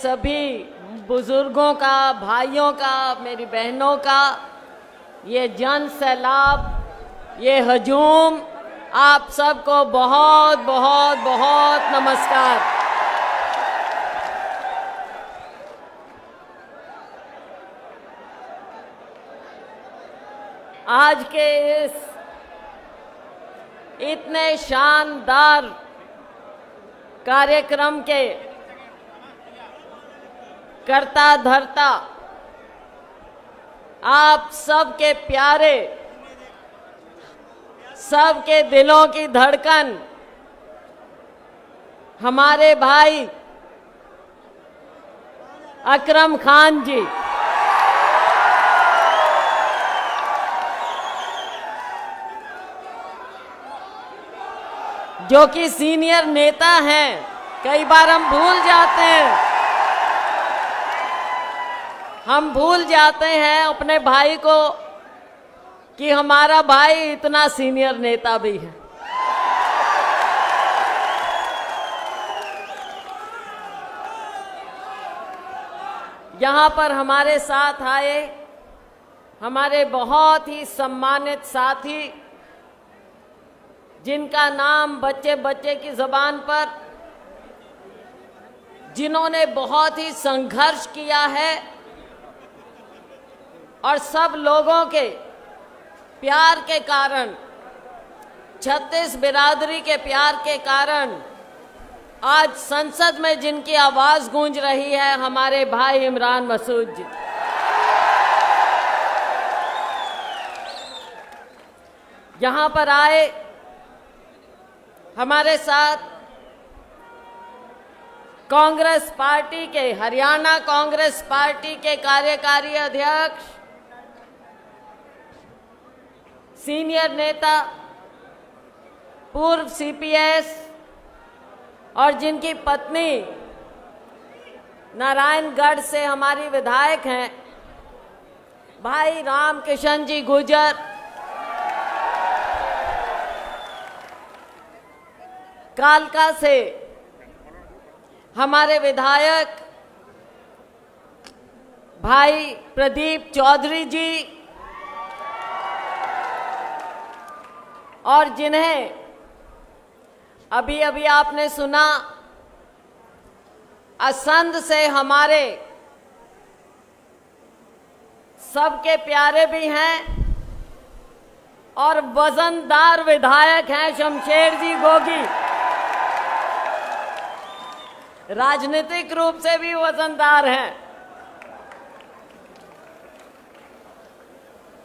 सभी बुजुर्गों का, भाइयों का, मेरी बहनों का ये जन सैलाब, ये हजूम, आप सबको बहुत बहुत बहुत नमस्कार। आज के इस इतने शानदार कार्यक्रम के करता धरता, आप सबके प्यारे, सबके दिलों की धड़कन, हमारे भाई अकरम खान जी, जो कि सीनियर नेता हैं। कई बार हम भूल जाते हैं अपने भाई को कि हमारा भाई इतना सीनियर नेता भी है। यहाँ पर हमारे साथ आए हमारे बहुत ही सम्मानित साथी, जिनका नाम बच्चे बच्चे की ज़बान पर, जिन्होंने बहुत ही संघर्ष किया है और सब लोगों के प्यार के कारण, 36 बिरादरी के प्यार के कारण आज संसद में जिनकी आवाज गूंज रही है, हमारे भाई इमरान मसूद जी। यहाँ पर आए हमारे साथ कांग्रेस पार्टी के, हरियाणा कांग्रेस पार्टी के कार्यकारी अध्यक्ष, सीनियर नेता, पूर्व सीपीएस और जिनकी पत्नी नारायणगढ़ से हमारी विधायक हैं, भाई रामकिशन जी गुर्जर, कालका से हमारे विधायक भाई प्रदीप चौधरी जी, और जिन्हें अभी अभी आपने सुना, असंध से हमारे सबके प्यारे भी हैं और वजनदार विधायक हैं, शमशेर जी गोगी, राजनीतिक रूप से भी वजनदार हैं।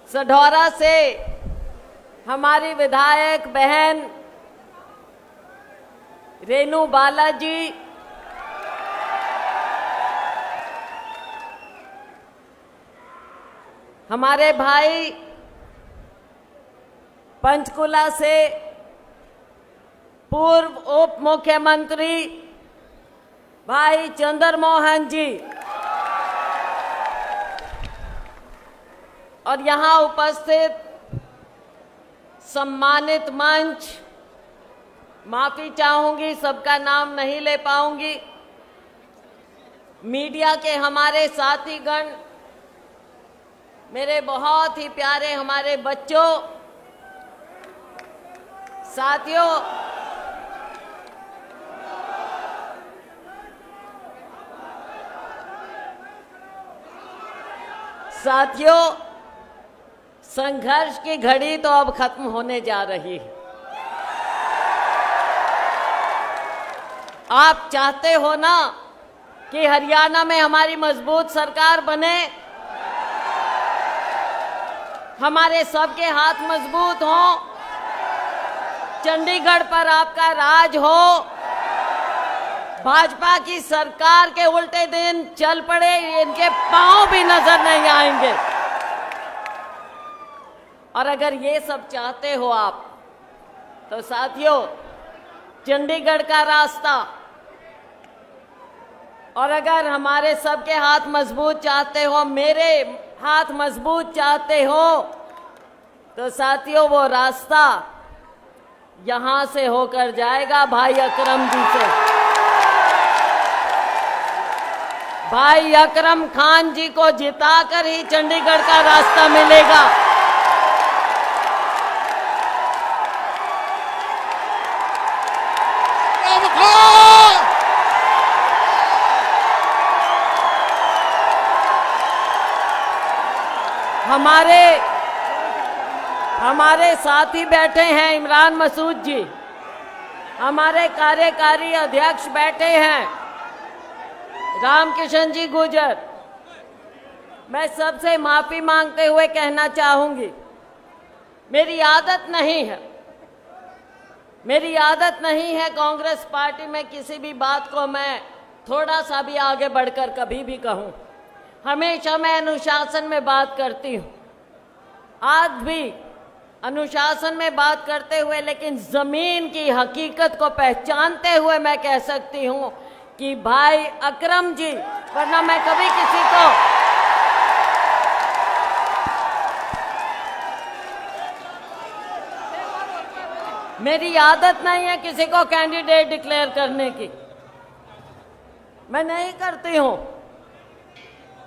सढौरा से हमारी विधायक बहन रेनू बालाजी, हमारे भाई पंचकुला से पूर्व उप मुख्यमंत्री भाई चंद्रमोहन जी, और यहाँ उपस्थित सम्मानित मंच, माफी चाहूंगी सबका नाम नहीं ले पाऊंगी, मीडिया के हमारे साथीगण, मेरे बहुत ही प्यारे हमारे बच्चों, साथियों, संघर्ष की घड़ी तो अब खत्म होने जा रही है। आप चाहते हो ना कि हरियाणा में हमारी मजबूत सरकार बने, हमारे सबके हाथ मजबूत हों, चंडीगढ़ पर आपका राज हो, भाजपा की सरकार के उल्टे दिन चल पड़े, इनके पांव भी नजर नहीं आएंगे। और अगर ये सब चाहते हो आप, तो साथियों, चंडीगढ़ का रास्ता, और अगर हमारे सबके हाथ मजबूत चाहते हो, मेरे हाथ मजबूत चाहते हो, तो साथियों वो रास्ता यहां से होकर जाएगा भाई अकरम जी से। भाई अकरम खान जी को जिताकर ही चंडीगढ़ का रास्ता मिलेगा। हमारे साथी बैठे हैं इमरान मसूद जी, हमारे कार्यकारी अध्यक्ष बैठे हैं रामकिशन जी गुर्जर। मैं सबसे माफी मांगते हुए कहना चाहूंगी, मेरी आदत नहीं है कांग्रेस पार्टी में किसी भी बात को मैं थोड़ा सा भी आगे बढ़कर कभी भी कहूं। हमेशा मैं अनुशासन में बात करती हूं, आज भी अनुशासन में बात करते हुए, लेकिन जमीन की हकीकत को पहचानते हुए मैं कह सकती हूं कि भाई अकरम जी, वरना मैं कभी किसी को मेरी आदत नहीं है किसी को कैंडिडेट डिक्लेयर करने की, मैं नहीं करती हूं।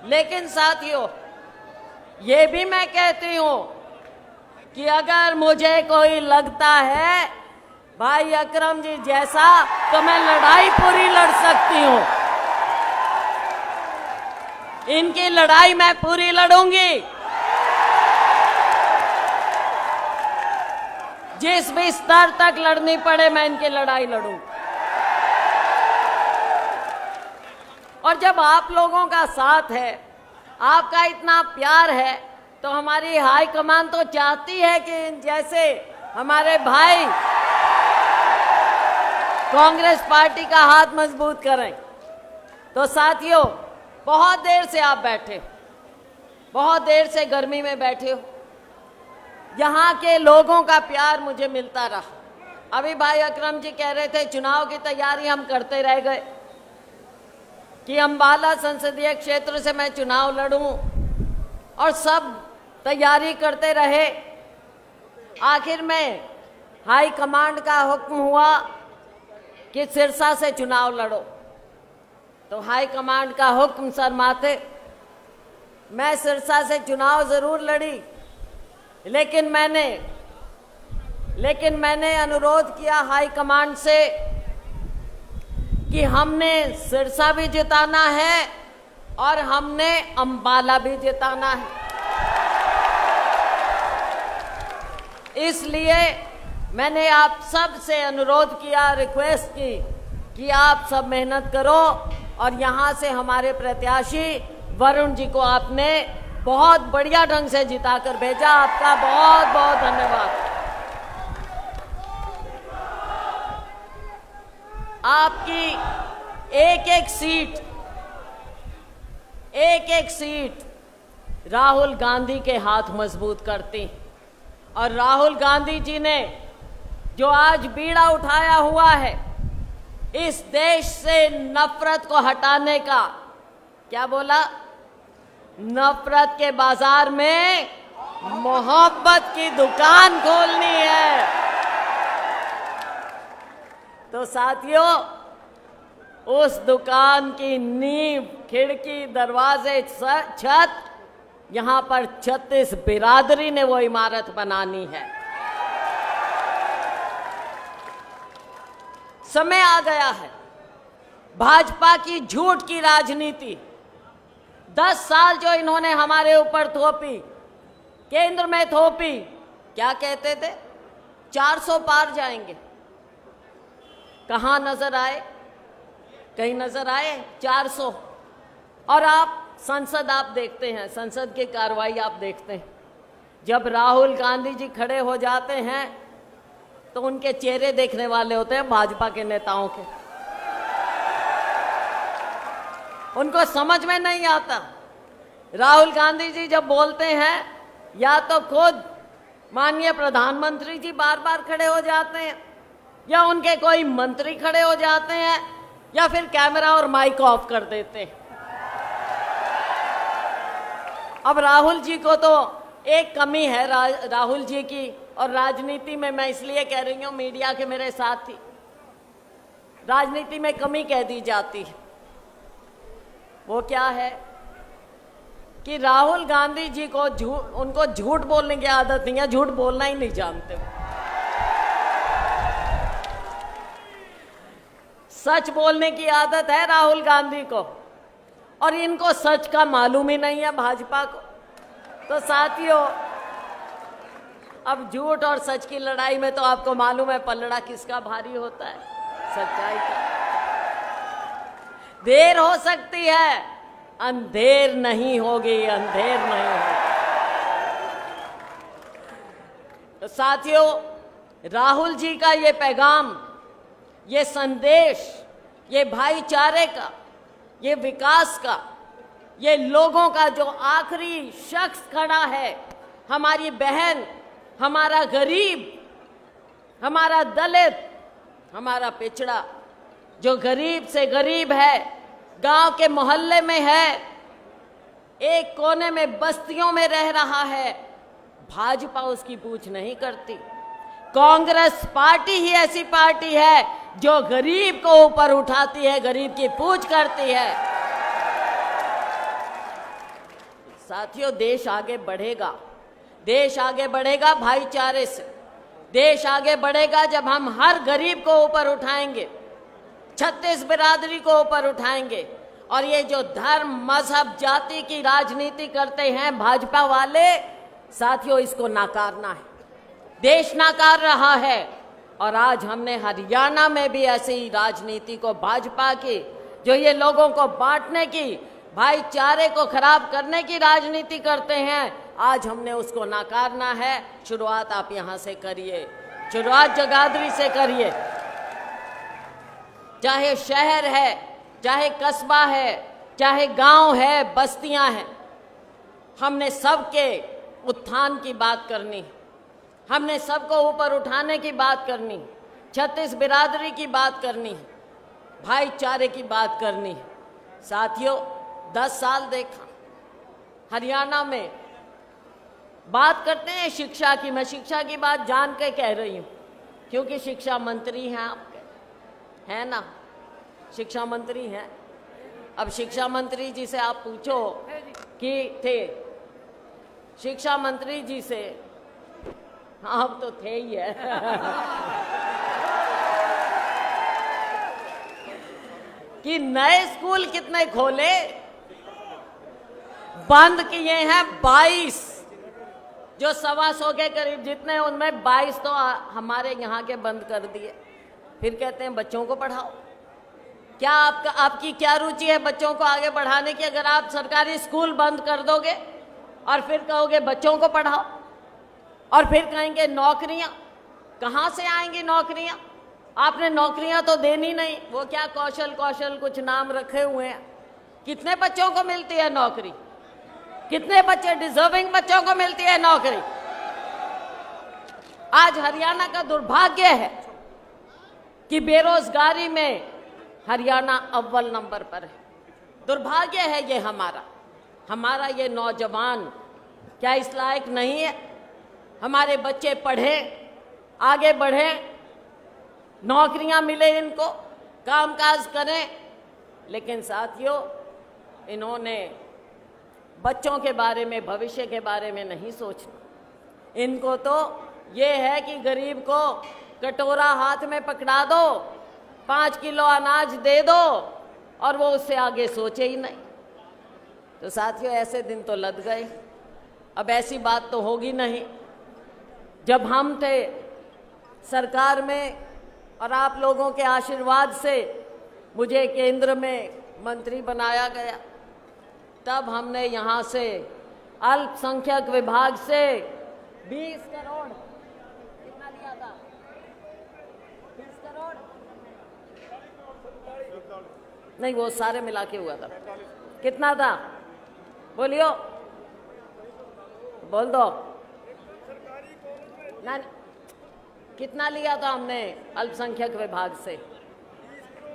लेकिन साथियों, ये भी मैं कहती हूं कि अगर मुझे कोई लगता है भाई अकरम जी जैसा, तो मैं लड़ाई पूरी लड़ सकती हूं। इनकी लड़ाई मैं पूरी लड़ूंगी, जिस भी स्तर तक लड़नी पड़े मैं इनकी लड़ाई लड़ूंगी। और जब आप लोगों का साथ है, आपका इतना प्यार है, तो हमारी हाई कमान तो चाहती है कि जैसे हमारे भाई कांग्रेस पार्टी का हाथ मजबूत करें। तो साथियों, बहुत देर से आप बैठे हो, बहुत देर से गर्मी में बैठे हो, यहाँ के लोगों का प्यार मुझे मिलता रहा। अभी भाई अकरम जी कह रहे थे चुनाव की तैयारी हम करते रह गए कि अंबाला संसदीय क्षेत्र से मैं चुनाव लड़ूं, और सब तैयारी करते रहे। आखिर में हाई कमांड का हुक्म हुआ कि सिरसा से चुनाव लड़ो। तो हाई कमांड का हुक्म सर माथे, मैं सिरसा से चुनाव जरूर लड़ी, लेकिन मैंने अनुरोध किया हाई कमांड से कि हमने सिरसा भी जिताना है और हमने अंबाला भी जिताना है। इसलिए मैंने आप सब से अनुरोध किया, रिक्वेस्ट की कि आप सब मेहनत करो, और यहाँ से हमारे प्रत्याशी वरुण जी को आपने बहुत बढ़िया ढंग से जिताकर भेजा। आपका बहुत बहुत धन्यवाद। आपकी एक एक सीट राहुल गांधी के हाथ मजबूत करती, और राहुल गांधी जी ने जो आज बीड़ा उठाया हुआ है इस देश से नफरत को हटाने का, क्या बोला, नफरत के बाजार में मोहब्बत की दुकान खोलनी है। तो साथियों, उस दुकान की नींव, खिड़की, दरवाजे, छत, यहां पर 36 बिरादरी ने वो इमारत बनानी है। समय आ गया है। भाजपा की झूठ की राजनीति 10 साल जो इन्होंने हमारे ऊपर थोपी, केंद्र में थोपी, क्या कहते थे 400 पार जाएंगे, कहां नजर आए, कहीं नजर आए 400। और आप संसद आप देखते हैं, संसद की कार्रवाई आप देखते हैं, जब राहुल गांधी जी खड़े हो जाते हैं तो उनके चेहरे देखने वाले होते हैं भाजपा के नेताओं के। उनको समझ में नहीं आता। राहुल गांधी जी जब बोलते हैं, या तो खुद माननीय प्रधानमंत्री जी बार बार खड़े हो जाते हैं, या उनके कोई मंत्री खड़े हो जाते हैं, या फिर कैमरा और माइक ऑफ कर देते हैं। अब राहुल जी को तो एक कमी है राहुल जी की, और राजनीति में मैं इसलिए कह रही हूं, मीडिया के मेरे साथी, राजनीति में कमी कह दी जाती है। वो क्या है कि राहुल गांधी जी को उनको झूठ बोलने की आदत नहीं है, झूठ बोलना ही नहीं जानते। सच बोलने की आदत है राहुल गांधी को, और इनको सच का मालूम ही नहीं है भाजपा को। तो साथियों, अब झूठ और सच की लड़ाई में तो आपको मालूम है पलड़ा किसका भारी होता है, सच्चाई का। देर हो सकती है, अंधेर नहीं होगी, अंधेर नहीं होगी। तो साथियों, राहुल जी का ये पैगाम, ये संदेश, ये भाईचारे का, ये विकास का, ये लोगों का जो आखिरी शख्स खड़ा है, हमारी बहन, हमारा गरीब, हमारा दलित, हमारा पिछड़ा, जो गरीब से गरीब है, गांव के मोहल्ले में है, एक कोने में बस्तियों में रह रहा है, भाजपा उसकी पूछ नहीं करती। कांग्रेस पार्टी ही ऐसी पार्टी है जो गरीब को ऊपर उठाती है, गरीब की पूछ करती है। साथियों, देश आगे बढ़ेगा, देश आगे बढ़ेगा भाईचारे से। देश आगे बढ़ेगा जब हम हर गरीब को ऊपर उठाएंगे, 36 बिरादरी को ऊपर उठाएंगे। और ये जो धर्म, मजहब, जाति की राजनीति करते हैं भाजपा वाले, साथियों, इसको नाकारना है। देश नाकार रहा है, और आज हमने हरियाणा में भी ऐसी राजनीति को, भाजपा की, जो ये लोगों को बांटने की, भाईचारे को खराब करने की राजनीति करते हैं, आज हमने उसको नाकारना है। शुरुआत आप यहां से करिए, शुरुआत जगाधरी से करिए। चाहे शहर है, चाहे कस्बा है, चाहे गांव है, बस्तियां हैं, हमने सबके उत्थान की बात करनी, हमने सबको ऊपर उठाने की बात करनी, 36 बिरादरी की बात करनी, भाईचारे की बात करनी। साथियों, 10 साल देखा हरियाणा में। बात करते हैं शिक्षा की, मैं शिक्षा की बात जान के कह रही हूं, क्योंकि शिक्षा मंत्री हैं आपके, है ना, शिक्षा मंत्री हैं। अब शिक्षा मंत्री जी से आप पूछो कि थे, शिक्षा मंत्री जी से, हाँ अब तो थे ही है कि नए स्कूल कितने खोले, बंद किए हैं 22, जो 125 के करीब जितने, उनमें 22 तो हमारे यहाँ के बंद कर दिए। फिर कहते हैं बच्चों को पढ़ाओ। क्या आपकी क्या रुचि है बच्चों को आगे बढ़ाने की? अगर आप सरकारी स्कूल बंद कर दोगे और फिर कहोगे बच्चों को पढ़ाओ, और फिर कहेंगे नौकरियां, कहाँ से आएंगी नौकरियां? आपने नौकरियां तो देनी नहीं, वो क्या कौशल कुछ नाम रखे हुए हैं। कितने बच्चों को मिलती है नौकरी? कितने बच्चे, डिजर्विंग बच्चों को मिलती है नौकरी? आज हरियाणा का दुर्भाग्य है कि बेरोजगारी में हरियाणा अव्वल नंबर पर है। दुर्भाग्य है ये हमारा ये नौजवान क्या इस लायक नहीं है? हमारे बच्चे पढ़ें, आगे बढ़ें, नौकरियां मिले इनको, कामकाज करें। लेकिन साथियों, इन्होंने बच्चों के बारे में, भविष्य के बारे में नहीं सोचना। इनको तो ये है कि गरीब को कटोरा हाथ में पकड़ा दो, 5 किलो अनाज दे दो, और वो उससे आगे सोचे ही नहीं। तो साथियों, ऐसे दिन तो लद गए, अब ऐसी बात तो होगी नहीं। जब हम थे सरकार में और आप लोगों के आशीर्वाद से मुझे केंद्र में मंत्री बनाया गया, तब हमने यहाँ से अल्पसंख्यक विभाग से 20 करोड़, कितना लिया था? 20 करोड़ नहीं, वो सारे मिला के हुआ था। कितना था? बोलियो, बोल दो ना। कितना लिया था हमने अल्पसंख्यक विभाग से?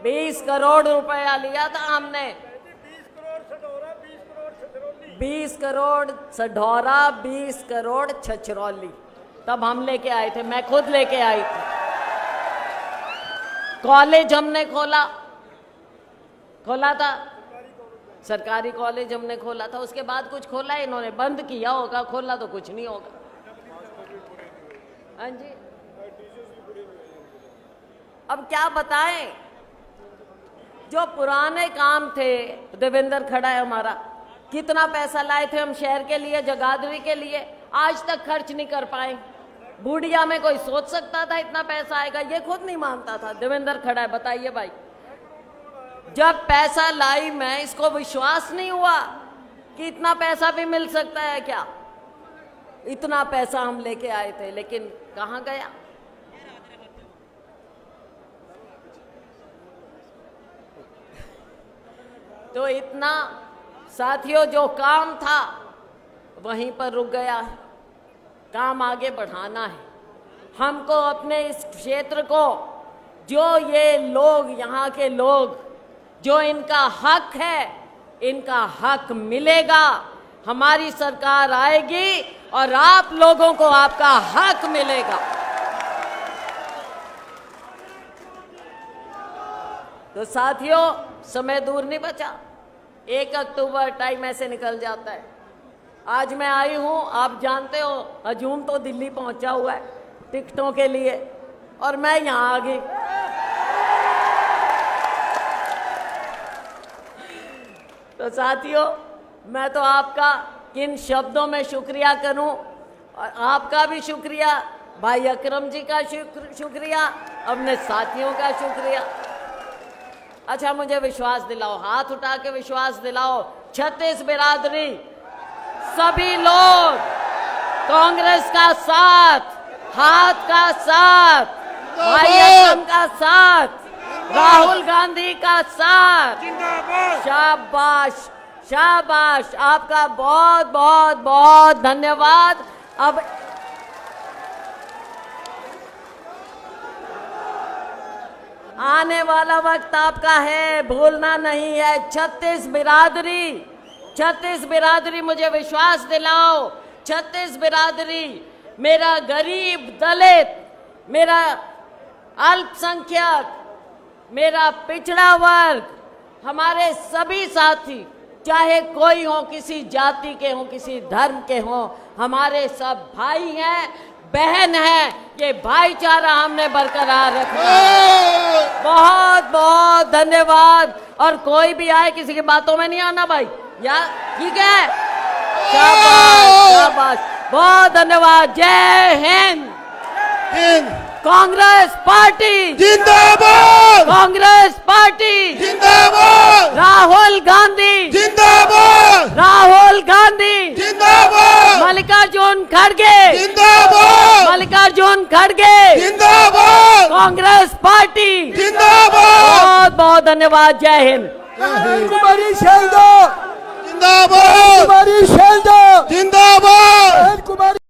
20 करोड़ रुपया लिया था हमने। 20 करोड़ सढौरा, 20 करोड़ छछरौली, तब हम लेके आए थे, मैं खुद लेके आई थी। कॉलेज हमने खोला था सरकारी कॉलेज हमने खोला था, उसके बाद कुछ खोला है इन्होंने, बंद किया होगा, खोला तो कुछ नहीं होगा। हाँ जी, अब क्या बताएं, जो पुराने काम थे, देवेंद्र खड़ा है हमारा, कितना पैसा लाए थे हम शहर के लिए, जगाधरी के लिए, आज तक खर्च नहीं कर पाए। बूढ़िया में कोई सोच सकता था इतना पैसा आएगा? ये खुद नहीं मानता था। देवेंद्र खड़ा है, बताइए भाई, जब पैसा लाई मैं, इसको विश्वास नहीं हुआ कि इतना पैसा भी मिल सकता है क्या। इतना पैसा हम लेके आए थे, लेकिन कहां गया? तो इतना साथियों, जो काम था वहीं पर रुक गया है। काम आगे बढ़ाना है हमको। अपने इस क्षेत्र को, जो ये लोग, यहाँ के लोग, जो इनका हक है, इनका हक मिलेगा। हमारी सरकार आएगी और आप लोगों को आपका हक मिलेगा। तो साथियों, समय दूर नहीं बचा, 1 अक्टूबर, टाइम ऐसे निकल जाता है। आज मैं आई हूं, आप जानते हो, हजूम तो दिल्ली पहुंचा हुआ है टिकटों के लिए, और मैं यहां आ गई। तो साथियों, मैं तो आपका किन शब्दों में शुक्रिया करूं, और आपका भी शुक्रिया, भाई अकरम जी का शुक्रिया, अपने साथियों का शुक्रिया। अच्छा, मुझे विश्वास दिलाओ, हाथ उठा के विश्वास दिलाओ, 36 बिरादरी, सभी लोग कांग्रेस का साथ, हाथ का साथ, भाई अकरम का साथ, राहुल गांधी का साथ। शाबाश, शाबाश, आपका बहुत बहुत बहुत धन्यवाद। अब आने वाला वक्त आपका है, भूलना नहीं है। 36 बिरादरी, मुझे विश्वास दिलाओ, 36 बिरादरी, मेरा गरीब, दलित, मेरा अल्पसंख्यक, मेरा पिछड़ा वर्ग, हमारे सभी साथी, चाहे कोई हो, किसी जाति के हो, किसी धर्म के हो, हमारे सब भाई हैं, बहन है। ये भाईचारा हमने बरकरार रखना है। बहुत बहुत धन्यवाद। और कोई भी आए, किसी की बातों में नहीं आना भाई, यार, ठीक है? शाबाश, शाबाश, बहुत धन्यवाद। जय हिंद। कांग्रेस पार्टी जिंदाबाद, कांग्रेस पार्टी जिंदाबाद, राहुल गांधी जिंदाबाद, राहुल गांधी जिंदाबाद, मल्लिकार्जुन खड़गे जिंदाबाद, मल्लिकार्जुन खड़गे जिंदाबाद, कांग्रेस पार्टी जिंदाबाद। बहुत बहुत धन्यवाद। जय हिंद। कुमारी शैलजा जिंदाबाद, कुमारी शैलजा जिंदाबाद। कुमारी